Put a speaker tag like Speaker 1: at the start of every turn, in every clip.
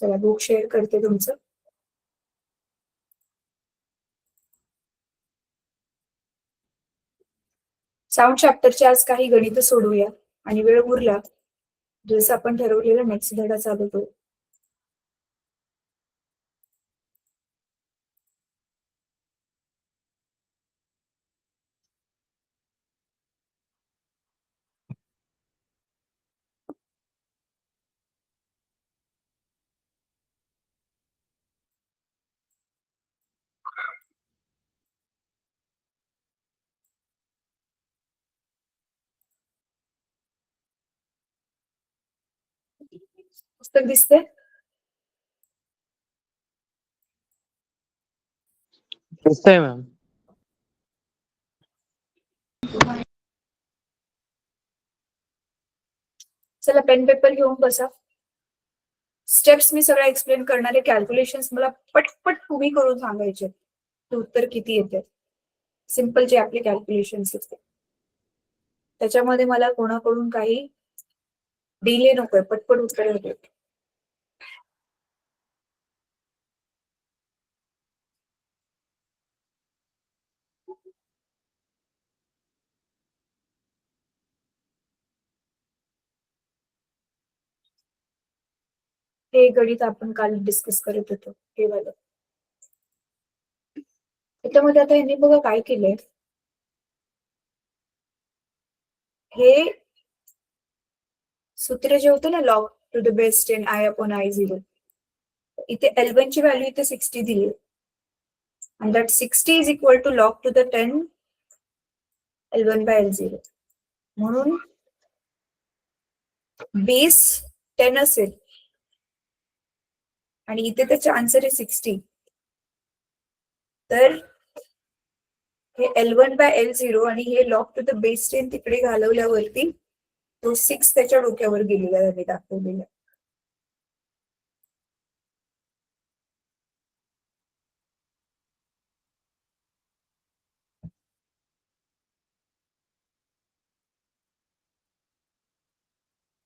Speaker 1: चला book share करते तुमचं. साऊंड चॅप्टरचे आज काही गणित सोडवूया आणि वेळ उरला जसं आपण ठरवलेला नेक्स्ट धडा चालू करू. पुस्तक दिसते?
Speaker 2: दिसतंय मॅम.
Speaker 1: चला पेन पेपर घेऊन बसा. स्टेप्स मी सगळं एक्सप्लेन करणारे, कॅल्क्युलेशन्स मला पटपट तुम्ही करून सांगायचे उत्तर किती येते. सिंपल जे आपले कॅल्क्युलेशन्स असते त्याच्यामध्ये मला कोणाकडून काही डिले नकोय, पटपट उत्तर होते. हे गणित आपण काल डिस्कस करत होतो हे वालं. त्याच्यामध्ये आता यांनी बघा काय केलंय, हे सूत्र जे होतं ना log to the base 10 I upon I0, इथे L1 ची व्हॅल्यू इथे 60 दिली and that 60 is equal to log to the 10 L1 by L0. म्हणून बेस 10 असेल आणि इथे त्याचा आन्सर आहे 60, तर हे L1 by L0 आणि हे लॉग टू द बेस 10 तिकडे घालवल्यावरती तो 6 त्याच्या डोक्यावर गेलेला आहे दाखवलेला.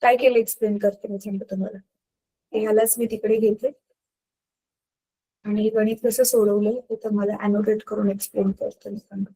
Speaker 1: काय केलं एक्सप्लेन करते मी सांगतो तुम्हाला. ह्यालाच मी तिकडे घेते आणि हे गणित कसं सोडवलं ते तुम्हाला अनोटेट करून एक्सप्लेन करते मी सांगतो.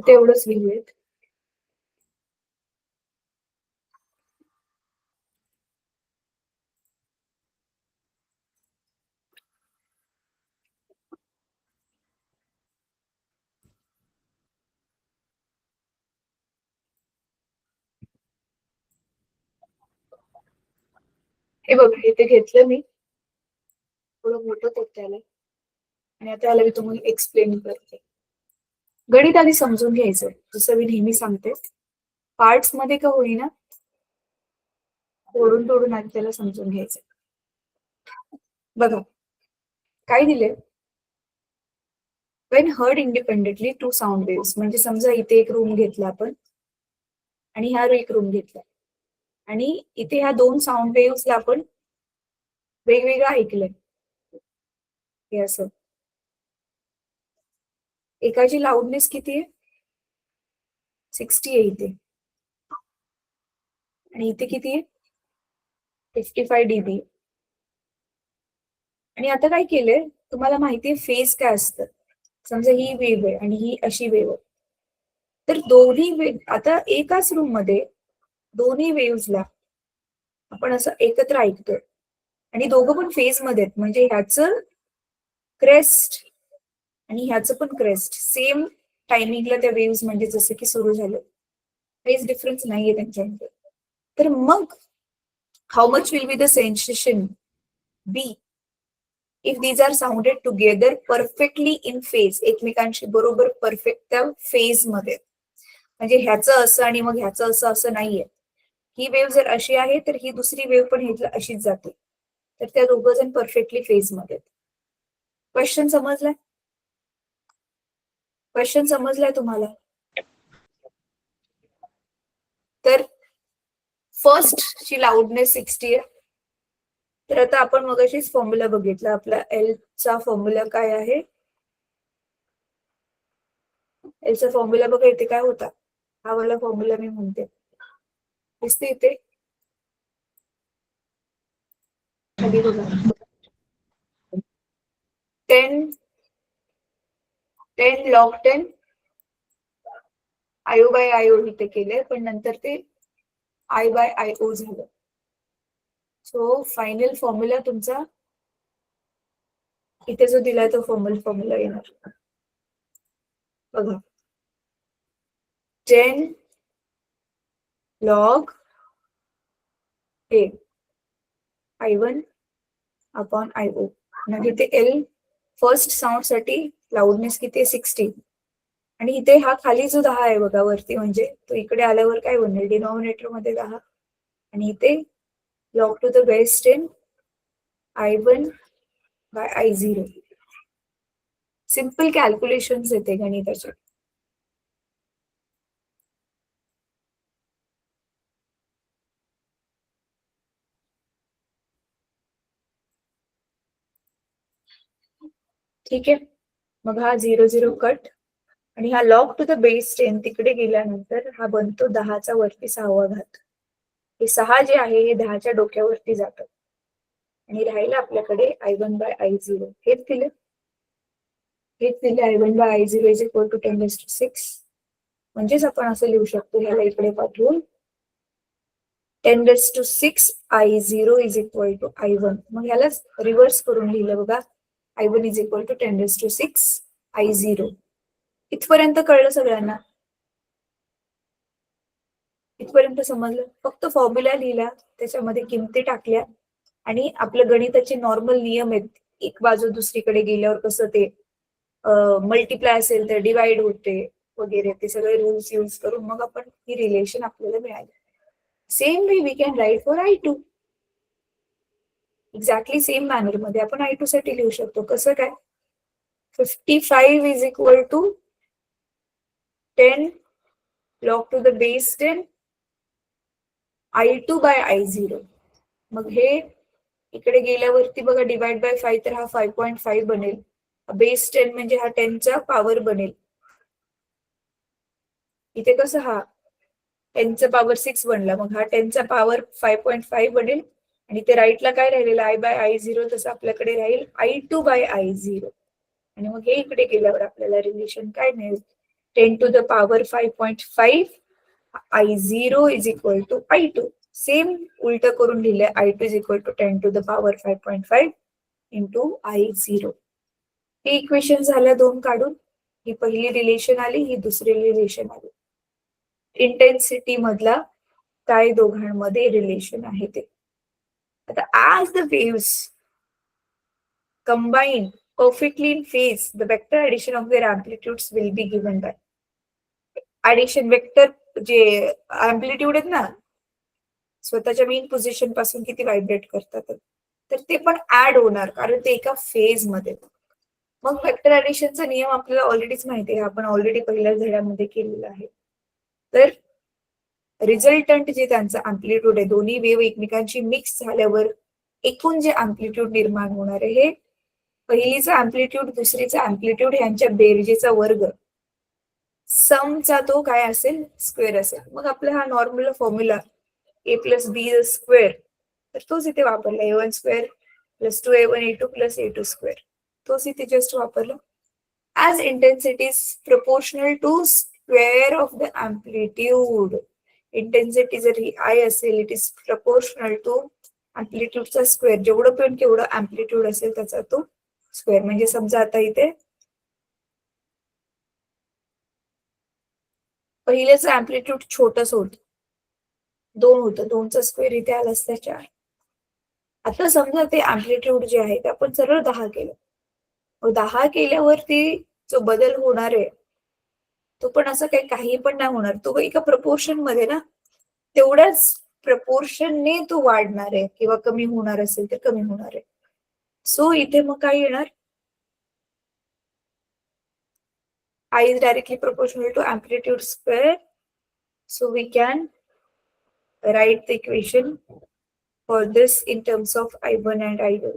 Speaker 1: तेवढंच लिहूयात. हे बघा इथे घेतलं मी, थोडं मोठं तथ्य आलंय आणि आता याला मी तुम्हाला एक्सप्लेन करते. गणित आधी समजून घ्यायचं, जसं मी नेहमी सांगते पार्ट्स मध्ये का होईना तोडून तोडून आधी त्याला समजून घ्यायचं. बघा काय दिले, when heard independently two sound waves, म्हणजे समजा इथे एक रूम घेतला आपण आणि ह्या एक रूम घेतला आणि इथे ह्या दोन साऊंड वेव्सला आपण वेगवेगळं ऐकलंय. हे असं एकाची लाऊडनेस किती आहे 60 आहे इथे आणि इथे किती आहे 55 dB. आणि आता काय केलंय तुम्हाला माहितीये फेज काय असतं. समजा ही वेव्ह आहे आणि ही अशी वेव्ह आहे, तर दोन्ही आता एकाच रूम मध्ये दोन्ही वेव्हजला आपण असं एकत्र ऐकतोय आणि दोघं पण फेज मध्ये आहेत, म्हणजे ह्याचं क्रेस्ट आणि ह्याचं पण क्रेस्ट सेम टायमिंगला त्या वेव्स म्हणजे जसं की सुरू झालं, काहीच डिफरन्स नाहीये त्यांच्यामध्ये. तर मग how much will be the sensation be if these are sounded together perfectly in phase, एकमेकांशी बरोबर परफेक्ट त्या फेज मध्ये. म्हणजे ह्याचं असं आणि मग ह्याचं असं असं नाहीये. ही वेव्ह जर अशी आहे तर ही दुसरी वेव्ह पण ह्याला अशीच जाते. तर त्या दोघं जण परफेक्टली फेज मध्ये. क्वेश्चन समजलाय? क्वेश्चन समजलाय तुम्हाला? तर फर्स्ट ची लाऊडनेस 60 आहे. तर आता आपण मगाशीच फॉर्म्युला बघितला. आपला एल चा फॉर्म्युला काय आहे? एल चा फॉर्म्युला बघा इथे काय होता. हा वाला फॉर्म्युला मी म्हणते, दिसते इथे खाली बघा. 10 log 10 आयओ बाय आयओ इथे केले, पण नंतर ते आय बाय आयओ झालं. सो फायनल फॉर्म्युला तुमचा इथे जो दिलाय तो फॉर्म्युला येणार बघा. 10 log I1 अपॉन आयओ. मग इथे एल फर्स्ट साऊंड साठी लाऊडनेस किती आहे? 60. आणि इथे हा खाली जो 10 आहे बघा वरती, म्हणजे तो इकडे आल्यावर काय बनेल? डिनॉमिनेटर मध्ये 10 आणि इथे log to the base 10 I1 by I0. Simple calculations येते गणिताचे. ठीक आहे. मग हा 0 0 कट आणि हा log टू द बेस 10 तिकडे गेल्यानंतर हा बनतो 10चा वरती 6वा घात. हे 6 जे आहे हे 10च्या डोक्यावरती जातं आणि राहिलं आपल्याकडे I1 बाय I0. हेच दिलं I1 by I0 is equal to 10⁶. म्हणजेच आपण असं लिहू शकतो ह्याला इकडे पाठवून 10⁶ I0 is equal to I1. मग ह्याला रिव्हर्स करून लिहिलं बघा. I1 is equal to 10⁶ I0. इथपर्यंत कळलं सगळ्यांना? इथपर्यंत समजलं? फक्त फॉर्म्युला लिहिला, त्याच्यामध्ये किमती टाकल्या आणि आपलं गणिताचे नॉर्मल नियम आहेत. एक बाजू दुसरीकडे गेल्यावर कसं ते मल्टिप्लाय असेल तर डिवाइड होते वगैरे, ते सगळे रूल्स यूज करून मग आपण ही रिलेशन आपल्याला मिळाली. Same way we can write for I2. Exactly same manner मध्ये आपण I2 साठी लिहू शकतो. कसं काय? 55 is equal to 10 log to the base 10 I2 by I0. मग हे इकडे गेल्यावरती बघा डिवाइड बाय 5 तर हा 5.5 बनेल. बेस 10 म्हणजे हा 10चा पॉवर बनेल. इथे कसं हा 10चा पॉवर 6 बनला, मग हा 10चा पॉवर 5.5 बनेल आणि ते राईटला काय राहिलेलं I बाय I0, तसं आपल्याकडे राहील I2 बाय I0. आणि मग हे इकडे गेल्यावर आपल्याला रिलेशन काय मिळेल? 10 to the power 5.5 I0 is equal to I2. Same उलट करून लिहिलंय. I2 is equal to 10 to the power 5.5 into I0. ही इक्वेशन झाल्या दोन काढून. ही पहिली रिलेशन आली, ही दुसरी रिलेशन आली. इंटेन्सिटी मधला काय दोघांमध्ये रिलेशन आहे ते. आता as the waves combine perfectly in phase, the vector addition of their amplitudes will be given by. Addition vector जे अँप्लिट्यूड आहेत ना, स्वतःच्या मेन पोझिशन पासून किती व्हायब्रेट करतात, तर ते पण ऍड होणार, कारण ते एका फेज मध्ये. मग वेक्टर ऍडिशनचा नियम आपल्याला ऑलरेडीच माहिती आहे, आपण ऑलरेडी पहिल्या धड्यामध्ये केलेला आहे. तर रिझल्टंट जे त्यांचं अँप्लिट्यूड आहे, दोन्ही वेव्ह एकमेकांशी मिक्स झाल्यावर एकूण जे अँप्लिट्यूड निर्माण होणार आहे, हे पहिलीचा अँप्लिट्यूड दुसरीचा अँप्लिट्यूड यांच्या बेरजेचा वर्ग, समचा तो काय असेल? स्क्वेअर असेल. मग आपला हा normal formula a plus B square, तर तोच इथे वापरला. a1 square plus 2a1 a2 plus a2 square, तोच इथे जस्ट वापरला. As intensity is proportional to square of the amplitude. Intensity जर ही I असेल, इट इज प्रपोर्शनल टू अँप्लिट्यूडचा स्क्वेअर. जेवढं पण केवढं अँप्लिट्यूड असेल त्याचा तो स्क्वेअर. म्हणजे समजा आता इथे पहिलेच अँप्लिट्यूड छोटस होत, 2 होतं, 2चा स्क्वेअर इथे आला असता 4. आता समजा ते अँप्लिट्यूड जे आहे ते आपण सरळ 10 केलं. 10 केल्यावरती जो बदल होणार आहे तो पण असं काही पण नाही होणार. तो एका प्रपोर्शन मध्ये ना, तेवढ्याच प्रपोर्शनने तो वाढणार आहे किंवा कमी होणार असेल तर कमी होणार आहे. सो इथे मग काय येणार, I is directly proportional to amplitude square. So we can write the equation for this in terms of I1 and I2.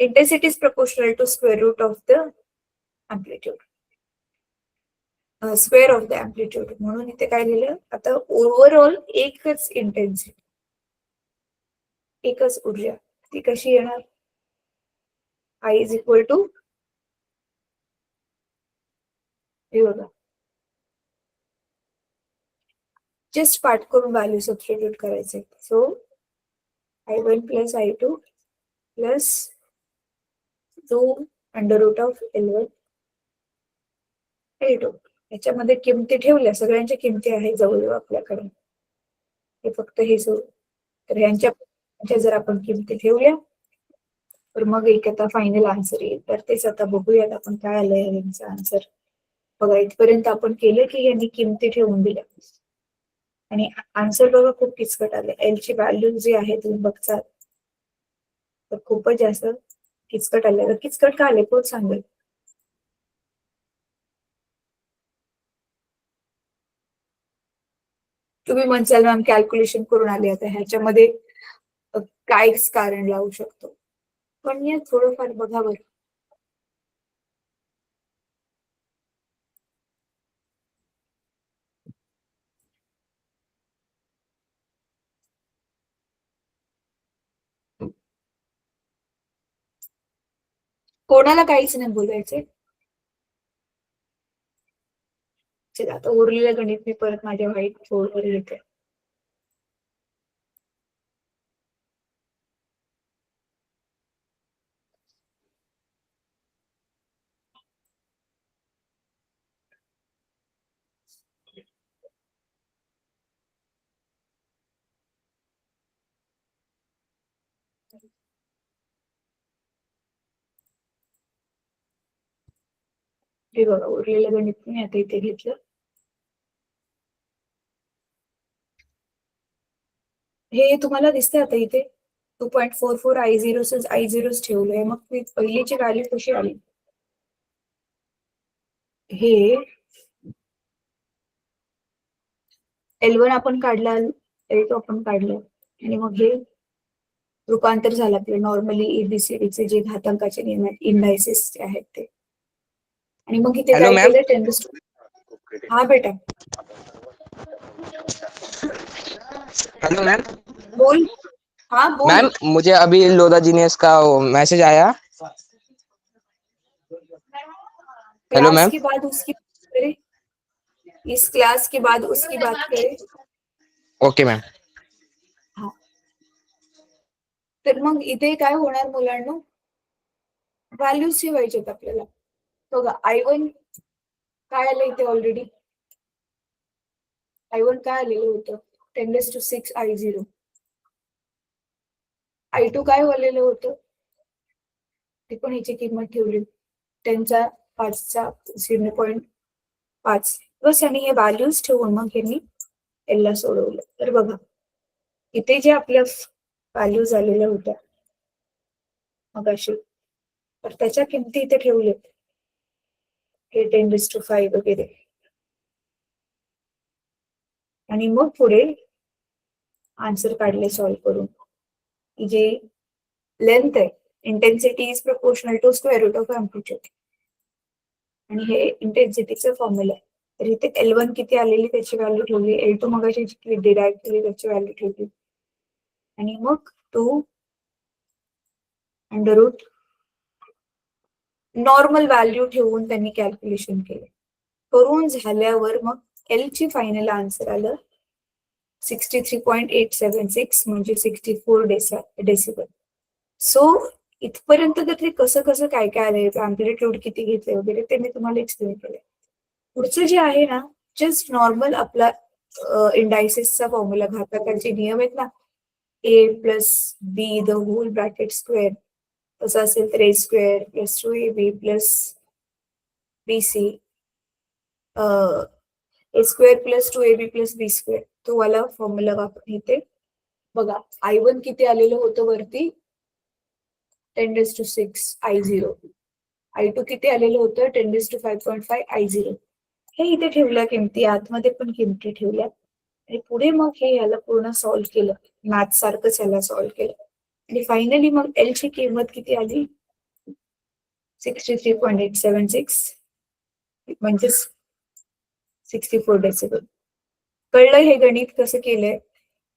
Speaker 1: Intensity is proportional to square root of the amplitude. Square of the amplitude. म्हणून इथे काय लिहिलं, आता overall एकच intensity, एकच ऊर्जा, ती कशी येणार, I is equal to, हे बघा, जस्ट पार्ट करून व्हॅल्यू सबस्टिट्यूट करायचे. So I1 plus I2 plus 2 under root of L1 L2. याच्यामध्ये किमती ठेवल्या, सगळ्यांच्या किमती आहे जवळजवळ आपल्याकडे, हे फक्त हे सोड. तर ह्यांच्या जर आपण किमती ठेवल्या तर मग एक आता फायनल आन्सर येईल. तर तेच आता बघूयात आपण काय आलंय यांचं आन्सर. बघा इथपर्यंत आपण केलं की यांनी किमती ठेवून दिल्या आणि आन्सर बघा खूप किचकट आले. एल ची व्हॅल्यू जी आहे तुम्ही बघता तर खूपच जास्त किचकट आले. तर किचकट का आले कोण सांगेल? तुम्ही म्हणसाल मॅम कॅल्क्युलेशन करून आले, आता ह्याच्यामध्ये काहीच कारण लावू शकतो, पण या थोडंफार बघा बरं. कोणाला काहीच नाही बोलायचे. चला आता उरलेलं गणित मी परत माझ्या व्हाईट बोर्डवर लिहिते. हे बघा उरलेलं गणित मी आता इथे घेतलं. हे तुम्हाला दिसतंय आता इथे 2.44 I0 ठेवलंय. मग पहिलीची व्हॅल्यू कशी आली, हे L1 आपण काढला, L2 आपण काढलं आणि मग हे रूपांतर झालं आपलं नॉर्मली एबीसीडीचे जे घातांकाचे इंडायसेस जे आहेत ते. आणि मग इथे काय केलं 10 हा बेटा
Speaker 3: हेलो मैम.
Speaker 1: बोल. हाँ बोल
Speaker 3: मैम मुझे अभी लोधा जीनियस का मैसेज आया. Hello
Speaker 1: class
Speaker 3: ma'am.
Speaker 1: के बाद उसकी बात करें, इस क्लास के बाद उसकी बात करें.
Speaker 3: Okay ma'am.
Speaker 1: हा तर मग इथे काय होणार मुलांना, व्हॅल्यूज ठेवायचे आपल्याला. बघा I1 काय आलं इथे ऑलरेडी, I1 काय आलेलं होतं 10⁶ I0. I2 काय आलेलं होतं, ते पण याची किंमत ठेवली 10⁵ बस. आणि हे व्हॅल्यूज ठेवून मग हे मी L ला सोडवलं. तर बघा इथे जे आपल्या व्हॅल्यूज आलेल्या होत्या मगाशी, तर त्याच्या किमती इथे ठेवले, हे 10⁵ वगैरे. आणि मग पुढे आन्सर काढले सॉल्व्ह करून, की जे लेंथ आहे, intensity is proportional to square root of amplitude, आणि हे इंटेन्सिटीचं फॉर्म्युला आहे. तर इथे L1 किती आलेली त्याची व्हॅल्यू ठेवली, L2 मगाशी डिराइव्ह केली त्याची व्हॅल्यू ठेवली, आणि मग 2 अंडर रूट नॉर्मल व्हॅल्यू ठेवून त्यांनी कॅल्क्युलेशन केले. करून झाल्यावर मग L ची फायनल आन्सर आलं 63.876 म्हणजे 64 डेसिबल. सो इथपर्यंत तर ते कसं कसं काय काय आलंय, अँप्लिट्यूड किती घेतले वगैरे ते मी तुम्हाला एक्सप्लेन केलंय. पुढचं जे आहे ना जस्ट नॉर्मल आपला इंडायसेसचा फॉर्म्युला घाताकाचे नियम आहेत ना, A plus B the whole bracket square, तसं असेल तर A square plus 2ab plus bc, A square plus 2ab plus B square, तो वाला फॉर्म्युला वापरून इथे बघा I1 किती आलेलं होतं वरती 10⁶ I0, I2 किती आलेलं होतं 10⁵ I0. हे इथे ठेवल्या किमती, आतमध्ये पण किमती ठेवल्या आणि पुढे मग हे याला पूर्ण सॉल्व्ह केलं, मॅथ सारखंच याला सॉल्व्ह केलं आणि फायनली मग एल ची किंमत किती आली 63.876, म्हणजे 64 डेसिबल. कळलं हे गणित कसं केलंय?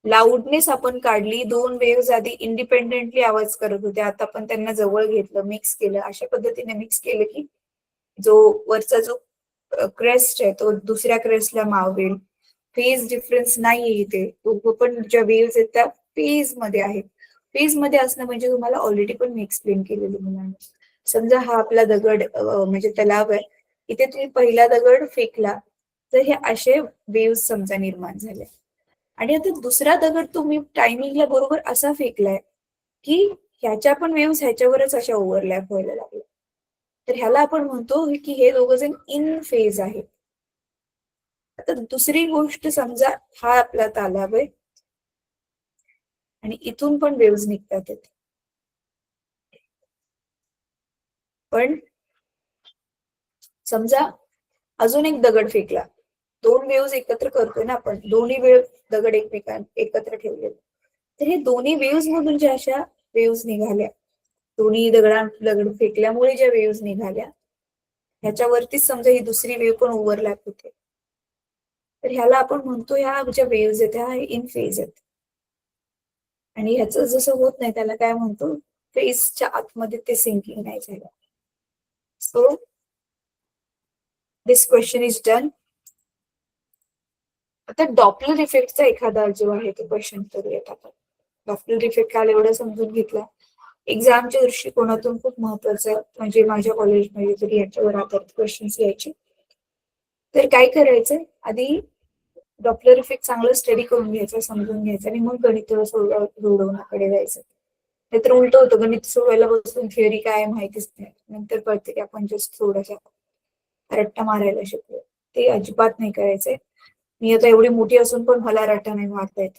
Speaker 1: लाऊडनेस आपण काढली, दोन वेव्हज आधी इंडिपेंडेंटली आवाज करत होत्या, आता आपण त्यांना जवळ घेतलं, मिक्स केलं, अशा पद्धतीने मिक्स केलं की जो वरचा जो क्रेस्ट आहे तो दुसऱ्या क्रेस्टला मावेल. फेज डिफरन्स नाहीये इथे, दोघं पण ज्या वेव्हज आहेत त्या फेज मध्ये आहेत. फेज मध्ये असणं म्हणजे तुम्हाला ऑलरेडी पण मी एक्सप्लेन केलेलं मुलांना. समजा हा आपला दगड म्हणजे तलाव आहे, इथे तुम्ही पहिला दगड फेकला तर हे असे वेव्स समजा निर्माण झाले आणि आता दुसरा दगड तुम्ही टायमिंगला बरोबर असा फेकलाय की ह्याच्या पण वेव्स ह्याच्यावरच अशा ओव्हरलॅप व्हायला लागल्या, तर ह्याला आपण म्हणतो की हे दोघं जण इन फेज आहेत. आता दुसरी गोष्ट, समजा हा आपला तलाव आहे आणि इथून पण वेव्स निघतात आहेत, पण समजा अजून एक दगड फेकला, दोन वेव्स एकत्र करतोय ना आपण, दोन्ही वेव दगड एकत्र ठेवले, तर हे दोन्ही वेव्स मधून ज्या अशा वेव्स निघाल्या, दोन्ही दगड फेकल्यामुळे ज्या वेव्स निघाल्या ह्याच्यावरतीच समजा ही दुसरी वेव्ह पण ओव्हरलॅप होते, तर ह्याला आपण म्हणतो ह्या ज्या वेव्स आहेत ह्या इन फेज आहेत आणि ह्याचं जसं होत नाही त्याला काय म्हणतो, फेजच्या आतमध्ये ते सिंकिंग नाही झालं. So this question is done. आता डॉपलर इफेक्टचा एखादा जो आहे तो क्वेश्चन करूयात आपण. डॉपलर इफेक्ट काल एवढं समजून घेतला, एक्झामच्या दृष्टिकोनातून खूप महत्वाचं, म्हणजे माझ्या कॉलेजमध्ये जरी याच्यावर आधारित क्वेश्चन्स यायचे तर काय करायचं, आधी डॉपलर इफेक्ट चांगलं स्टडी करून घ्यायचं, समजून घ्यायचं आणि मग गणित सोडवण्याकडे जायचं. नाहीतर उलट होतं, गणित सोडवायला बसून थिअरी काय माहितीच नाही, नंतर कळते की आपण जस्ट थोडासा रट्टा मारायला शिकलो. ते अजिबात नाही करायचंय. मी आता एवढी मोठी असून पण मला रट्टा नाही मारता येत.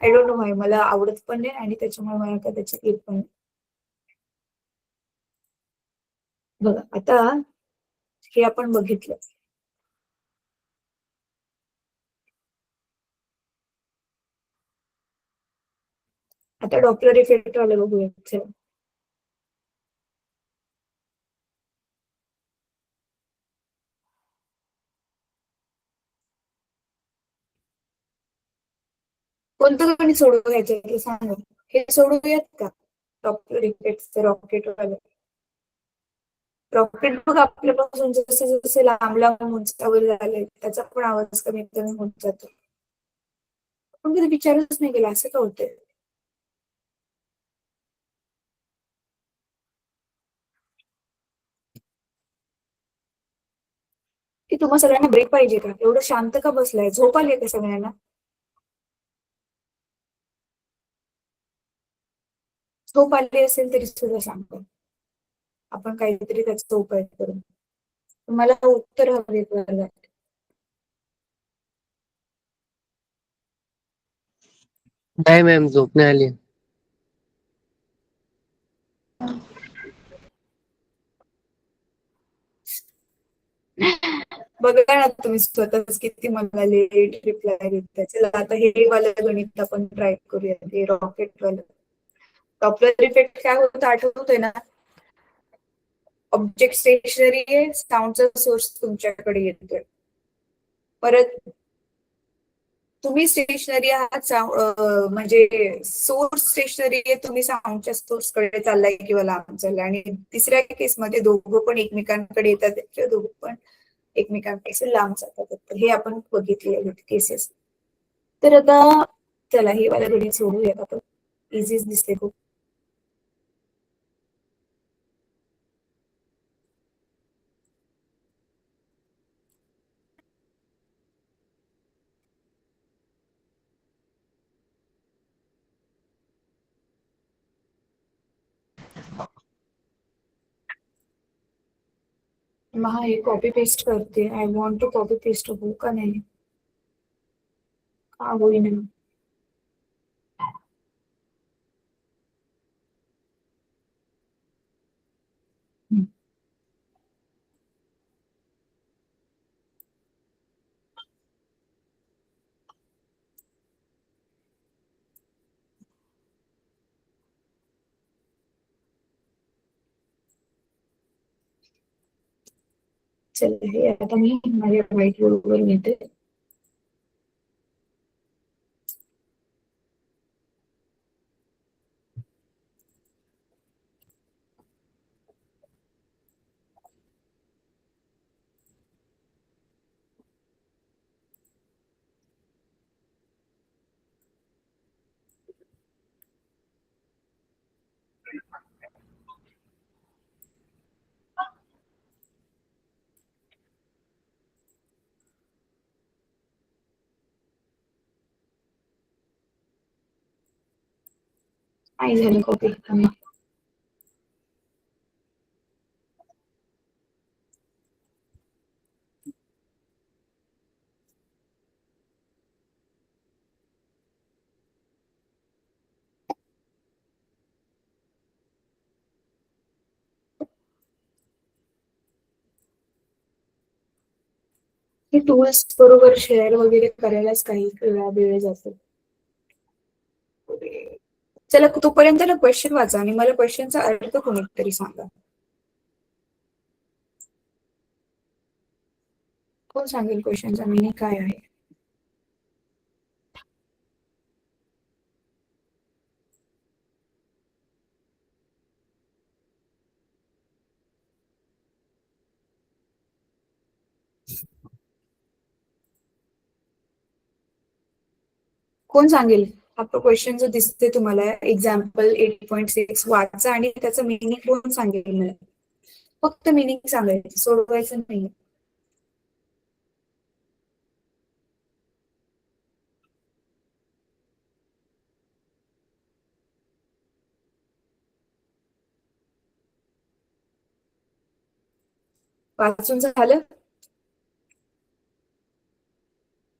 Speaker 1: आय डोंट नो व्हाय, मला आवडत पण नाही आणि त्याच्यामुळे मला कदाचित येत पण नाही. बघा आता हे आपण बघितलं, आता डॉपलर इफेक्ट वाला बघूया. कोणतं गणित सोडवायचं ते सांगा, हे सोडवूयात का डॉपलर इफेक्टचं रॉकेट वालं? रॉकेट बघ आपल्यापासून जसे जसे लांब लांब उंचावर झाले त्याचा पण आवाज कमी कमी होत जातो. आपण कधी विचारच नाही केला असं का होतंय? की तुम्हा सगळ्यांना ब्रेक पाहिजे का? एवढं शांत का बसलाय? झोप आली का सगळ्यांना? झोप आली असेल तरी सुद्धा सांगतो, आपण काहीतरी त्याचा उपाय करू. तुम्हाला उत्तर हवे वर्गात.
Speaker 2: नाही मॅम, झोपणे आली.
Speaker 1: बघा ना तुम्ही स्वतःच किती मला लेट रिप्लाय देताय. चला आता हे वालं गणित आपण ट्राय करूया, हे रॉकेट वालं. डॉपलर इफेक्ट काय होतं आठवतोय ना? ऑब्जेक्ट स्टेशनरी आहे, साऊंडचा सोर्स तुमच्याकडे येतोय, परत तुम्ही स्टेशनरी आहात, म्हणजे सोर्स स्टेशनरी आहे, तुम्ही साऊंडच्या सोर्स कडे चाललाय किंवा लांब चाललाय, आणि तिसऱ्या केसमध्ये दोघं पण एकमेकांकडे येतात किंवा दोघं पण एकमेकांपेक्षा लांब जातात. तर हे आपण बघितले केसेस. तर आता चला हे वाला गणित सोडूयात आपण, इझीच दिसते खूप. महा हे कॉपी पेस्ट करते. I want to copy paste हो का नाही? का होईना? हम्म. चला हे आता मी माझ्या व्हाईट बोर्डवर घेते. नाही झालं कॉपी. हे टूल्स बरोबर शेअर वगैरे करायलाच काही वेळ जातो. चला तोपर्यंत ना क्वेश्चन वाचा आणि मला क्वेश्चनचा अर्थ कोणीतरी सांगा. कोण सांगेल क्वेश्चनचा मिनिंग काय आहे? कोण सांगेल? आपलं क्वेश्चन जो दिसते तुम्हाला एक्झाम्पल 8.6 वाचा आणि त्याचं मिनिंग कोण सांगेल मला? फक्त मिनिंग सांगायचं, सोडवायचं नाही. वाचून झालं?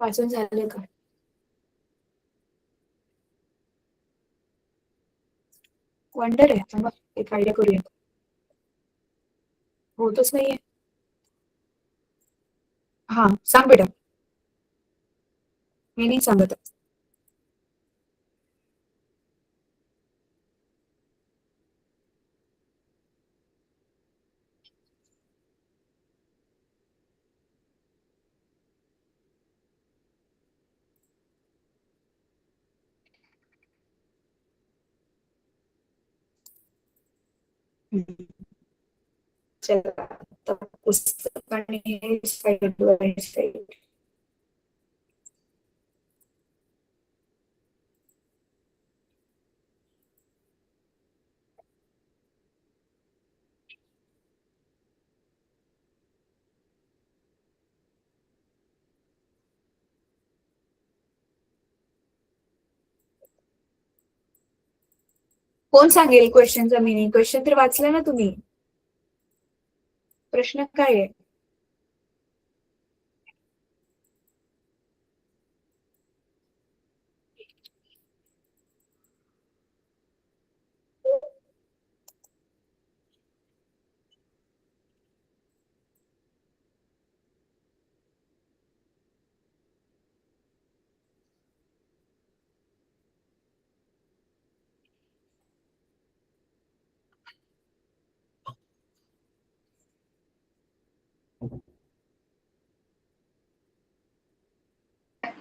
Speaker 1: वाचून झालं का? वंडर आहे. थांबा, एक आयडिया करूया. होतच नाहीये. हा सांग बेटा, मिनिंग सांगत. चला आता पुस्तक आणि हे साईड. कोण सांगेल क्वेश्चनचा मिनिंग? क्वेश्चन तर वाचला ना तुम्ही. प्रश्न काय आहे?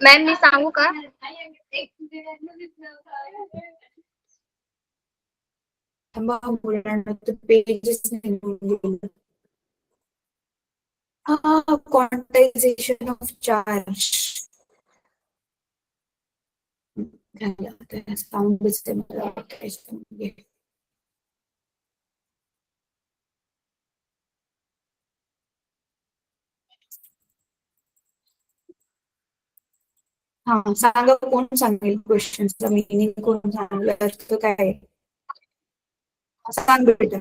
Speaker 4: मॅम मी सांगू का?
Speaker 1: थांबा, मुलांना pages quantization of charge. Sound दिसते मला. हा सांगा, कोण सांगेल क्वेश्चनचा मिनिंग? कोण सांगेल अर्थ काय आहे? सांग बेटा.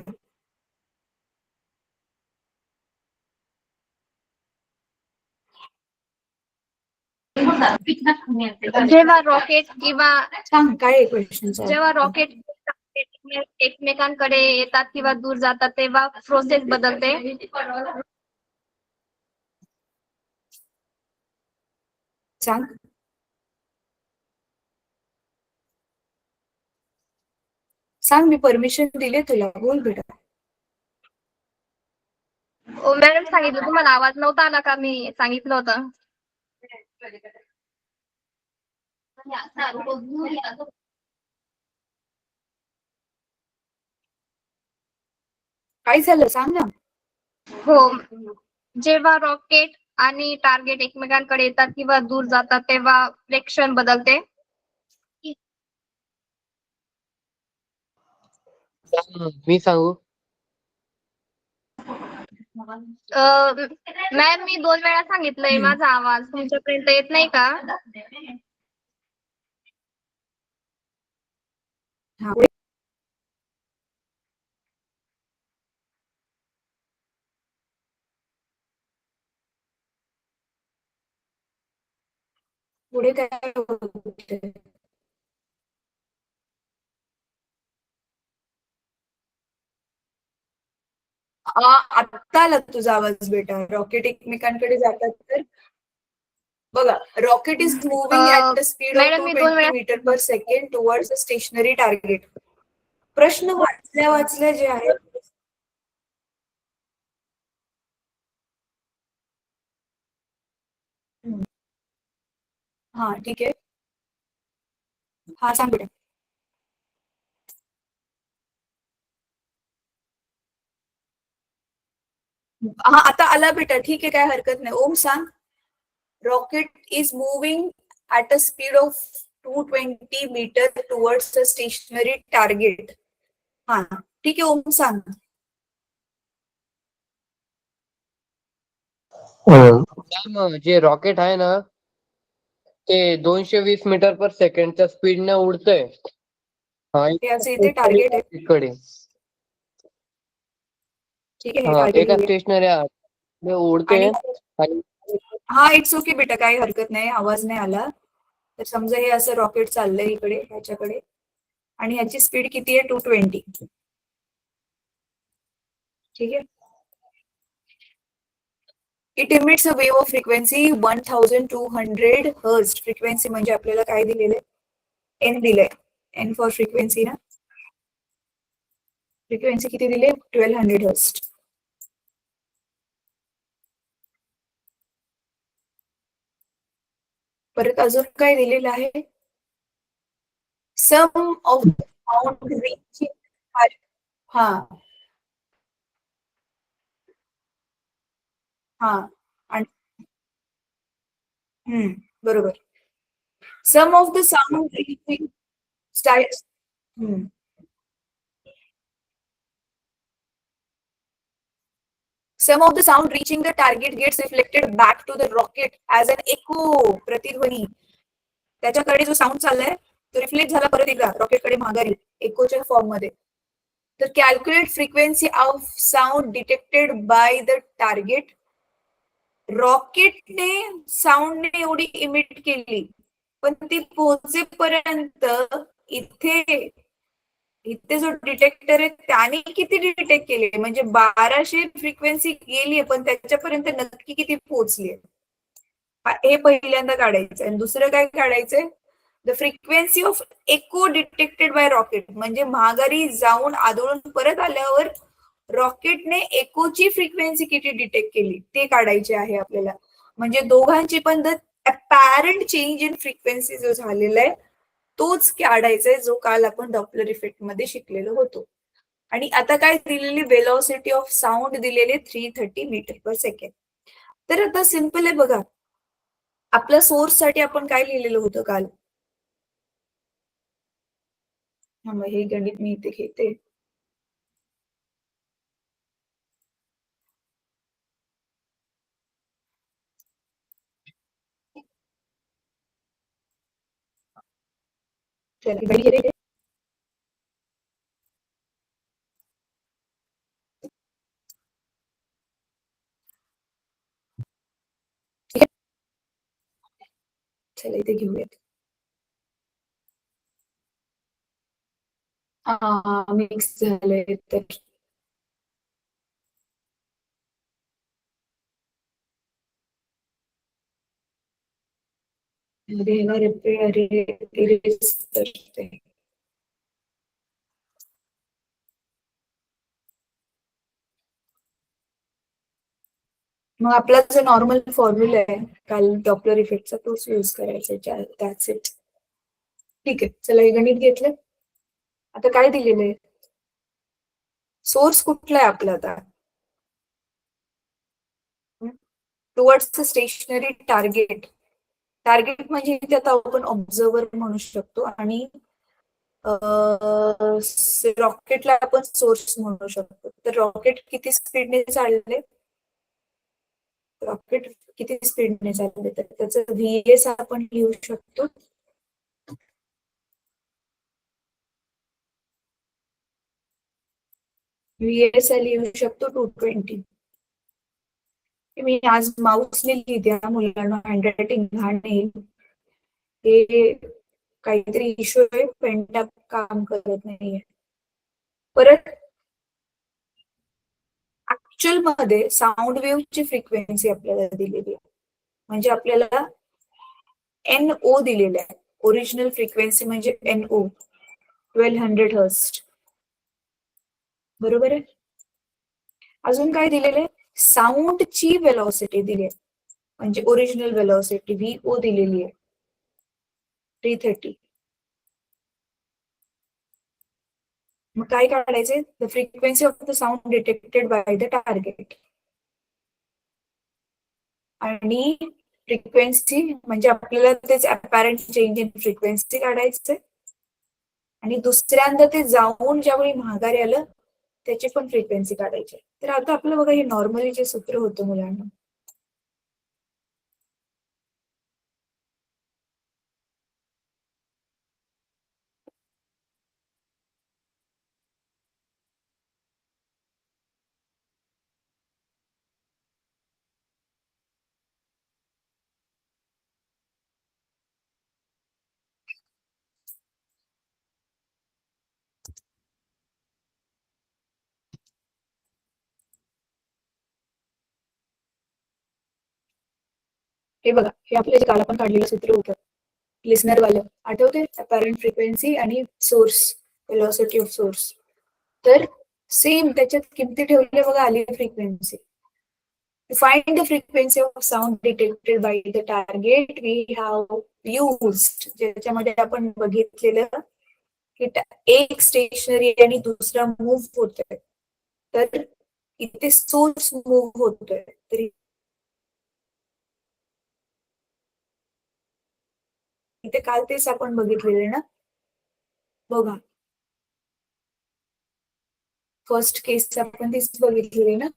Speaker 4: जेव्हा रॉकेट किंवा
Speaker 1: सांग काय क्वेश्चन
Speaker 4: जेव्हा रॉकेट एकमेकांकडे येतात किंवा दूर जातात तेव्हा प्रोसेस बदलते.
Speaker 1: सांग. सांग, मी परमिशन दिले तुला, बोल बेटा.
Speaker 4: ओ मॅडम सांगितलं तुम्हाला आवाज नव्हता आला का? मी सांगितलं होतं.
Speaker 1: काय झालं सांग ना.
Speaker 4: हो, जेव्हा रॉकेट आणि टार्गेट एकमेकांकडे येतात किंवा दूर जातात तेव्हा फ्रिक्शन बदलते.
Speaker 2: मी सांगू.
Speaker 4: मॅम मी 2 वेळा सांगितलंय, माझा आवाज तुमच्यापर्यंत येत नाही का?
Speaker 1: हा, पुढे काय होतंय? आत्ता आला तुझा आवाज बेटा. रॉकेट एकमेकांकडे जातात तर बघा, rocket is moving at the speed of
Speaker 4: madam मी 2
Speaker 1: 220
Speaker 4: वेळा
Speaker 1: metre per second towards a stationary target. प्रश्न वाचल्या वाचल्या जे आहे, हा ठीक आहे. हा सांग बेटा. हा आता आला बेटा, ठीक आहे, काय हरकत नाही. ओम सांग. Rocket is moving at a speed of 220 meter towards a stationary target. हा ठीक आहे ओम सांग.
Speaker 2: मॅम, जे रॉकेट आहे ना ते 220 मीटर पर सेकंडच्या स्पीडने उडतंय. हा,
Speaker 1: ते असं इथे टार्गेट आहे.
Speaker 2: इकडे
Speaker 1: ठीक आहे, हे
Speaker 2: हा
Speaker 1: टार्गेट
Speaker 2: एका
Speaker 1: घेऊया.
Speaker 2: स्टेशनरी उडते
Speaker 1: आणि
Speaker 2: आणि
Speaker 1: हा इट्स ओके बेटा, काही हरकत नाही. आवाज नाही आला तर समजा हे असं रॉकेट चाललंय इकडे ह्याच्याकडे आणि ह्याची स्पीड किती आहे? 220. ठीक आहे. It emits a wave of frequency 1200 hertz. Frequency म्हणजे आपल्याला काय दिलेलं आहे? एन दिलंय. एन फॉर फ्रिक्वेन्सी ना. फ्रिक्वेन्सी किती दिले? 1200 हर्ट्झ. परत अजून काय दिलेलं आहे? Some of sound reaching. हा हा आणि बरोबर. Some of the sound reaching style. Some of the sound reaching the target gets reflected back to the rocket as an echo. प्रतिध्वनी. त्याच्याकडे जो साऊंड चाललाय तो रिफ्लेक्ट झाला परत एकदा रॉकेटकडे माघारी एकोच्या फॉर्म मध्ये. तर calculate frequency of sound detected by the target. रॉकेटने साऊंडने एवढी इमिट केली पण ती पोहोचेपर्यंत इथे इथे जो डिटेक्टर आहे त्याने किती डिटेक्ट केले? म्हणजे 1200 फ्रिक्वेन्सी गेलीये पण त्याच्यापर्यंत नक्की किती पोहोचलीये? हे पहिल्यांदा काढायचं. आणि दुसरं काय काढायचंय? The frequency of echo detected by rocket. म्हणजे महागारी जाऊन आदळून परत आल्यावर रॉकेटने एकोची फ्रिक्वेन्सी किती डिटेक्ट केली ते काढायचे आहे आपल्याला. म्हणजे दोघांची पण द अपॅरंट चेंज इन फ्रिक्वेन्सी जो झालेला आहे तोच काढायचा आहे जो काल आपण डॉपलर इफेक्ट मध्ये शिकलेलो होतो. आणि आता काय दिलेली? वेलॉसिटी ऑफ साऊंड दिलेले 330 मीटर पर सेकंड. तर आता सिंपल आहे बघा. आपल्या सोर्स साठी आपण काय लिहिलेलं होतं काल? हे गणित मी इथे घेते. चला इथे घेऊयात. हा मिक्स झालंय तर इरेज करते. मग आपला जो नॉर्मल फॉर्म्युला आहे काल डॉपलर इफेक्टचा तोच यूज करायचा. That's it. ठीक आहे, चला हे गणित घेतलं. आता काय दिलेलं आहे? सोर्स कुठला आहे आपला आता? Towards stationery target. टार्गेट म्हणजे इथे आता आपण ऑब्झर्वर म्हणू शकतो आणि रॉकेटला आपण सोर्स म्हणू शकतो. तर रॉकेट किती स्पीडने चालले? रॉकेट किती स्पीडने चालले तर त्याचं व्हीएस आपण लिहू शकतो. व्हीएस लिहू शकतो 220. मी आज माऊसने लिहिते मुलांना, हँडरायटिंग घाण येईल. हे काहीतरी इश्यू आहे, पेनटॅप काम करत नाहीये. परत ऍक्च्युअल मध्ये साऊंड वेव्हची फ्रिक्वेन्सी आपल्याला दिलेली आहे, म्हणजे आपल्याला NO दिलेलं आहे. ओरिजिनल फ्रिक्वेन्सी म्हणजे NO 1200 हर्ट्झ. बरोबर आहे. अजून काय दिलेलं आहे? साऊंडची वेलॉसिटी दिली आहे, म्हणजे ओरिजिनल वेलॉसिटी VO दिलेली आहे 330. मग काय काढायचे? The frequency of the sound detected by the target. आणि फ्रिक्वेन्सी म्हणजे आपल्याला तेच अपॅरंट चेंज इन फ्रिक्वेन्सी काढायचे. आणि दुसऱ्यांदा ते जाऊन ज्यावेळी माघारी आलं त्याची पण फ्रिक्वेन्सी काढायची. तर आता आपलं बघा हे नॉर्मली जे सूत्र होतं मुलांना, हे बघा, हे आपलं जे काल आपण काढलेलं सूत्र होतं लिस्नर वालं, आठवते? अपॅरंट फ्रिक्वेन्सी आणि सोर्स, वेलॉसिटी ऑफ सोर्स. तर सेम त्याच्यात किमती ठेवल्या बघा, आली frequency. Find the frequency of sound detected by the target. We have used, ज्याच्यामध्ये आपण बघितलेलं की एक स्टेशनरी आणि दुसरा मूव्ह होतोय, तर इथे सोर्स मूव्ह होतोय, तरी इथे काल तेच आपण बघितलेले ना. बघा, फर्स्ट केस आपण तीच बघितलेली ना.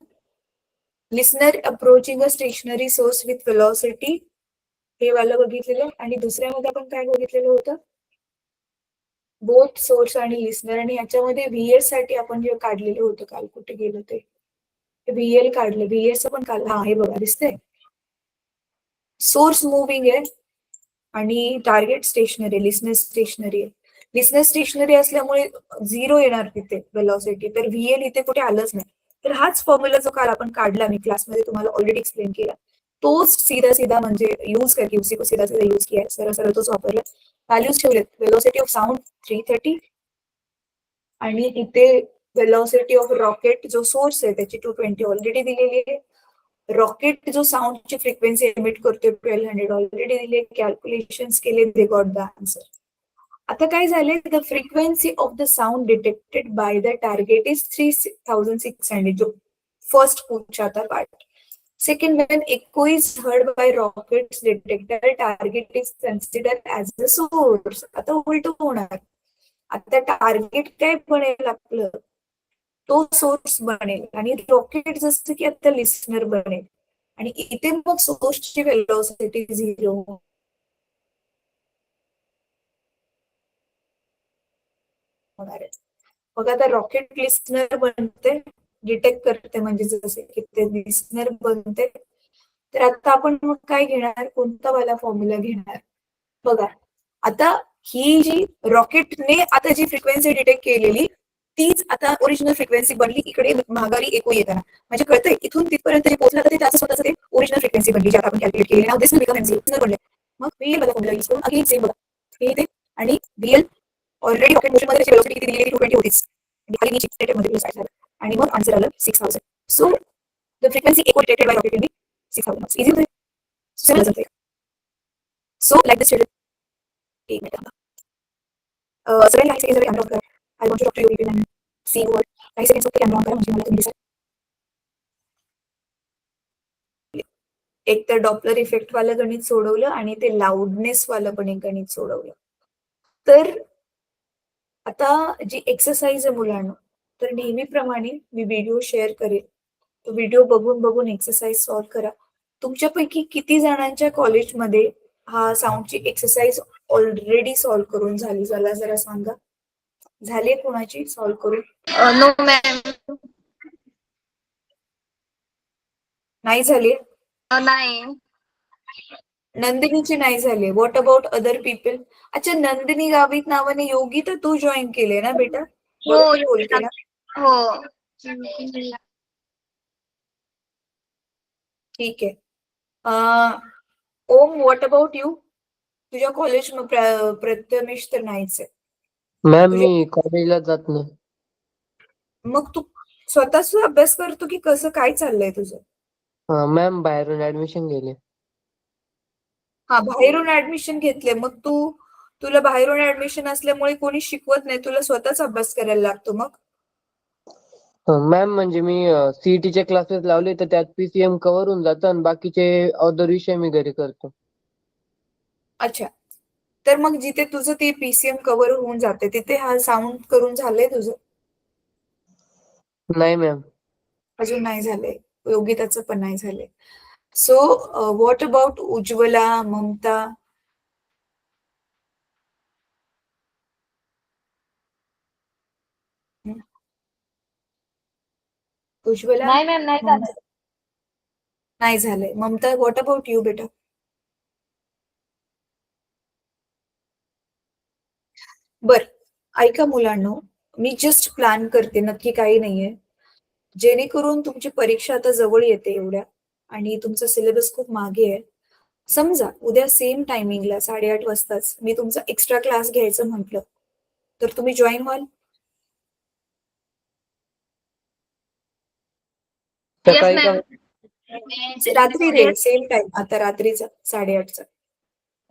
Speaker 1: Listener approaching a stationary source with velocity, हे वाला बघितलेलं. आणि दुसऱ्यामध्ये आपण काय बघितलेलं होतं? बोथ सोर्स आणि लिस्नर. आणि याच्यामध्ये VS साठी आपण जे काढलेलं होतं काल, कुठे गेलं ते, VL काढलं. VS पण काल, हा हे बघा दिसतंय, सोर्स मुव्हिंग आहे आणि टार्गेट स्टेशनरी, लिस्नर स्टेशनरी आहे. लिस्नर स्टेशनरी असल्यामुळे 0 येणार तिथे वेलॉसिटी, तर VL इथे कुठे आलंच नाही. तर हाच फॉर्म्युला जो काल आपण काढला, मी क्लासमध्ये तुम्हाला ऑलरेडी एक्सप्लेन केला, तोच सीधा म्हणजे यूज करके उसी को सीधा यूज किया, सरळ तोच वापरला. व्हॅल्यूज ठेवलेत. वेलॉसिटी ऑफ साऊंड 330 आणि इथे वेलॉसिटी ऑफ रॉकेट जो सोर्स आहे त्याची 220 ऑलरेडी दिलेली आहे. रॉकेट जो साऊंडची फ्रिक्वेन्सी एमिट करतोय 1200 ऑलरेडी दिले. कॅल्क्युलेशन केले, दे गॉट द आन्सर. आता काय झाले? The frequency of the sound detected by the target is 3600, जो फर्स्ट पूछा था part. Second, when echo is heard by rockets detector, target is considered as a source. आता उलट होणार. आता टार्गेट काय बनेल आपलं? तो सोर्स बनेल आणि रॉकेट जसं की आता लिस्नर बनेल. आणि इथे मग सोर्सची वेलॉसिटी 0 होणार आहे. मग आता रॉकेट लिस्नर बनते, डिटेक्ट करते, म्हणजे जसे की ते लिस्नर बनते. तर आता आपण मग काय घेणार? कोणता वाला फॉर्म्युला घेणार? बघा आता ही जी रॉकेटने आता जी फ्रिक्वेन्सी डिटेक्ट केलेली तीच आता ओरिजिनल फ्रिक्वेन्सी बनली इकडे माघारी एकू येताना. म्हणजे कळतंय इथून तिथपर्यंत जे पोहोचलं तर ते त्याचं स्वतःचं ते ओरिजिनल फ्रिक्वेन्सी बनली जे आपण कॅल्क्युलेट केली. Now this will become MCQ बनले. मग रिअल बघा फॉर्म्युला यूज करून अगेन सेम बघा हे येते आणि रिअल ऑलरेडी रॉकेट मोशन मध्ये त्याची वेलोसिटी किती दिलेली 220 होतीच. आणि खाली मी चिपटेड मध्ये प्लस झालं आणि मग आन्सर आलं 6000. So the frequency echo detected by rocket will be 6000. Easy होते. समजलं जाते. सो लाईक दिस शेड्यूल एक मिनिट सगळे काही सेकंड कॅमेरा ऑन करा. I want to talk to you people and see वर काही सेकंड फक्त कॅमेरा ऑन करा म्हणजे मला तुम्ही दिसाल. एक तर डॉपलर इफेक्ट वालं गणित सोडवलं आणि ते लाऊडनेस वालं पण एक गणित सोडवलं. तर आता जी एक्सरसाइज आहे मुलांना तर नेहमीप्रमाणे मी व्हिडिओ शेअर करेल. तो व्हिडिओ बघून बघून एक्सरसाइज सॉल्व्ह करा. तुमच्यापैकी किती जणांच्या कॉलेजमध्ये हा साऊंडची एक्सरसाइज ऑलरेडी सॉल्व्ह करून झाली मला जरा सांगा. झाली कोणाची सॉल्व्ह करून?
Speaker 4: No ma'am.
Speaker 1: नाही झाली.
Speaker 4: नाही.
Speaker 1: नंदिनीची नाही झाली. What about other people? अच्छा नंदिनी गावित नावाने योगी तर तू जॉईन केले ना बेटा?
Speaker 4: हो.
Speaker 1: बरोबर बोलते ना?
Speaker 4: हो.
Speaker 1: ठीक आहे. ओम व्हॉट अबाउट यू? तुझ्या कॉलेज प्रथमेश तर नाहीच आहे.
Speaker 2: मॅम मी कॉलेजला जात नाही.
Speaker 1: मग तू स्वतःच अभ्यास करतो की कसं काय चाललंय तुझं?
Speaker 2: मॅम बाहेरून ऍडमिशन गेले.
Speaker 1: हा बाहेरून ऍडमिशन घेतले. मग तुला बाहेरून ऍडमिशन असल्यामुळे कोणी शिकवत नाही तुला स्वतःच अभ्यास करायला लागतो मग?
Speaker 2: मॅम म्हणजे मी सीईटीचे क्लासेस लावले तर त्यात पीसीएम कव्हर होऊन जातं आणि बाकीचे अदर विषय मी घरी करतो.
Speaker 1: अच्छा तर मग जिथे तुझं ते पीसीएम कव्हर होऊन जाते तिथे हा साऊंड करून झालंय तुझं?
Speaker 2: नाही मॅम.
Speaker 1: अजून नाही झालंय. योगिताचं पण नाही झालंय. So what about Ujjwala, Mamta? Ujjwala
Speaker 4: नाही मॅम नाही झालं.
Speaker 1: नाही झालंय. ममता व्हॉट अबाउट यू बेटा? बर ऐका मुलांनो मी जस्ट प्लॅन करते नक्की काही नाहीये. जेणेकरून तुमची परीक्षा आता जवळ येते एवढ्या आणि तुमचा सिलेबस खूप मागे आहे. समजा उद्या सेम टायमिंगला 8:30 वाजताच मी तुमचा एक्स्ट्रा क्लास घ्यायचं म्हटलं तर तुम्ही जॉईन व्हाल?
Speaker 4: येस
Speaker 2: सकाळी का?
Speaker 4: मॅम.
Speaker 1: रात्री रे सेम टाइम आता रात्रीचा 8:30चा.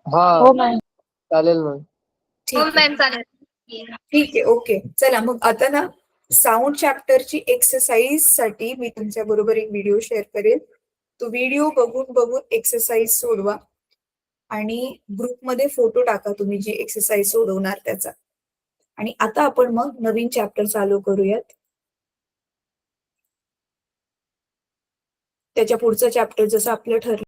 Speaker 2: हा
Speaker 4: हो मॅम.
Speaker 2: चालेल मॅम.
Speaker 4: हो
Speaker 1: ठीक आहे.
Speaker 4: मॅम चालेल.
Speaker 1: ठीक आहे ओके चला मग आता ना साऊंड चॅप्टरची एक्सरसाइज साठी मी तुमच्या बरोबर एक व्हिडिओ शेअर करेल. तो व्हिडिओ बघून बघून एक्सरसाइज सोडवा आणि ग्रुपमध्ये फोटो टाका तुम्ही जी एक्सरसाइज सोडवणार त्याचा. आणि आता आपण मग नवीन चॅप्टर चालू करूयात. त्याच्या पुढचं चॅप्टर जसं आपलं ठरलं